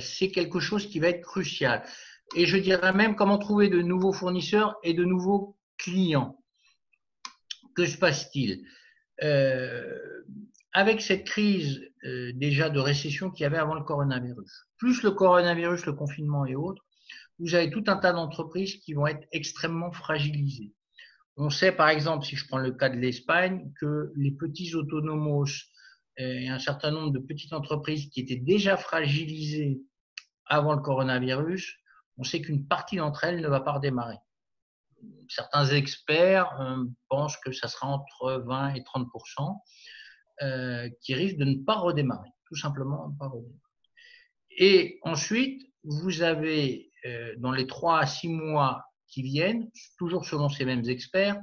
c'est quelque chose qui va être crucial. Et je dirais même comment trouver de nouveaux fournisseurs et de nouveaux clients. Que se passe-t-il? Avec cette crise déjà de récession qu'il y avait avant le coronavirus, plus le coronavirus, le confinement et autres, vous avez tout un tas d'entreprises qui vont être extrêmement fragilisées. On sait par exemple, si je prends le cas de l'Espagne, que les petits autonomos et un certain nombre de petites entreprises qui étaient déjà fragilisées avant le coronavirus, on sait qu'une partie d'entre elles ne va pas redémarrer. Certains experts pensent que ça sera entre 20 et 30% qui risquent de ne pas redémarrer, tout simplement ne pas redémarrer. Et ensuite, vous avez dans les 3 à 6 mois qui viennent, toujours selon ces mêmes experts,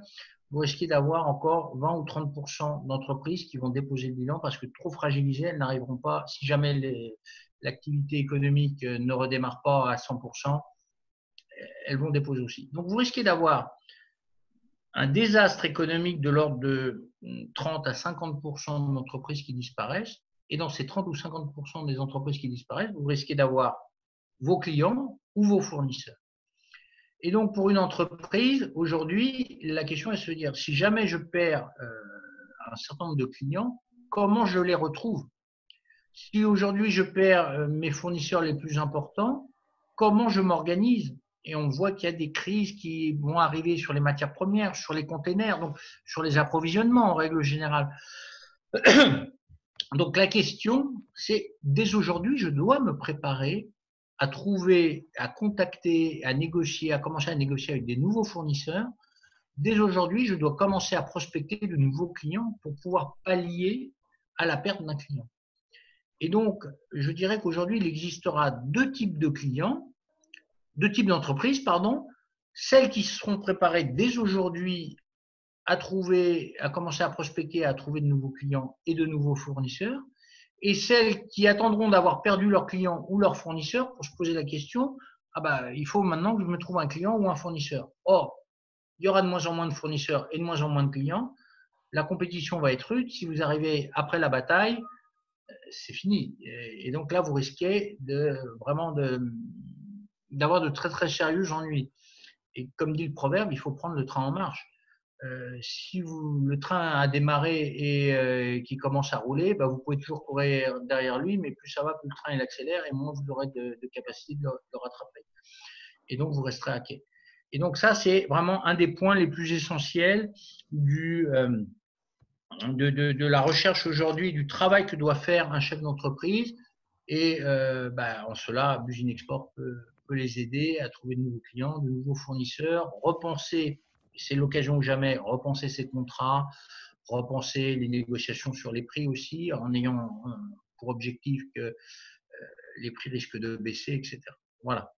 vous risquez d'avoir encore 20 ou 30% d'entreprises qui vont déposer le bilan parce que trop fragilisées, elles n'arriveront pas, si jamais l'activité économique ne redémarre pas à 100%, elles vont déposer aussi. Donc, vous risquez d'avoir un désastre économique de l'ordre de 30 à 50% d'entreprises qui disparaissent. Et dans ces 30 ou 50% des entreprises qui disparaissent, vous risquez d'avoir vos clients ou vos fournisseurs. Et donc, pour une entreprise, aujourd'hui, la question est de se dire, si jamais je perds un certain nombre de clients, comment je les retrouve? Si aujourd'hui, je perds mes fournisseurs les plus importants, comment je m'organise? Et on voit qu'il y a des crises qui vont arriver sur les matières premières, sur les containers, donc sur les approvisionnements en règle générale. Donc la question, c'est dès aujourd'hui, je dois me préparer à trouver, à contacter, à négocier, à commencer à négocier avec des nouveaux fournisseurs. Dès aujourd'hui, je dois commencer à prospecter de nouveaux clients pour pouvoir pallier à la perte d'un client. Et donc, je dirais qu'aujourd'hui, il existera 2 types de clients, 2 types d'entreprises, pardon, celles qui seront préparées dès aujourd'hui à commencer à prospecter, à trouver de nouveaux clients et de nouveaux fournisseurs, et celles qui attendront d'avoir perdu leurs clients ou leurs fournisseurs pour se poser la question, ah bah, il faut maintenant que je me trouve un client ou un fournisseur. Or, il y aura de moins en moins de fournisseurs et de moins en moins de clients. La compétition va être rude. Si vous arrivez après la bataille, c'est fini. Et donc là, vous risquez d'avoir de très très sérieux ennuis. Et comme dit le proverbe, il faut prendre le train en marche. Si le train a démarré et qui commence à rouler, bah, vous pouvez toujours courir derrière lui, mais plus ça va, plus le train il accélère et moins vous aurez de capacité de le rattraper. Et donc, vous resterez à quai. Et donc, ça, c'est vraiment un des points les plus essentiels de la recherche aujourd'hui, du travail que doit faire un chef d'entreprise. Et en cela, Buzine Export peut les aider à trouver de nouveaux clients, de nouveaux fournisseurs, repenser, c'est l'occasion ou jamais, repenser ses contrats, repenser les négociations sur les prix aussi, en ayant pour objectif que les prix risquent de baisser, etc. Voilà.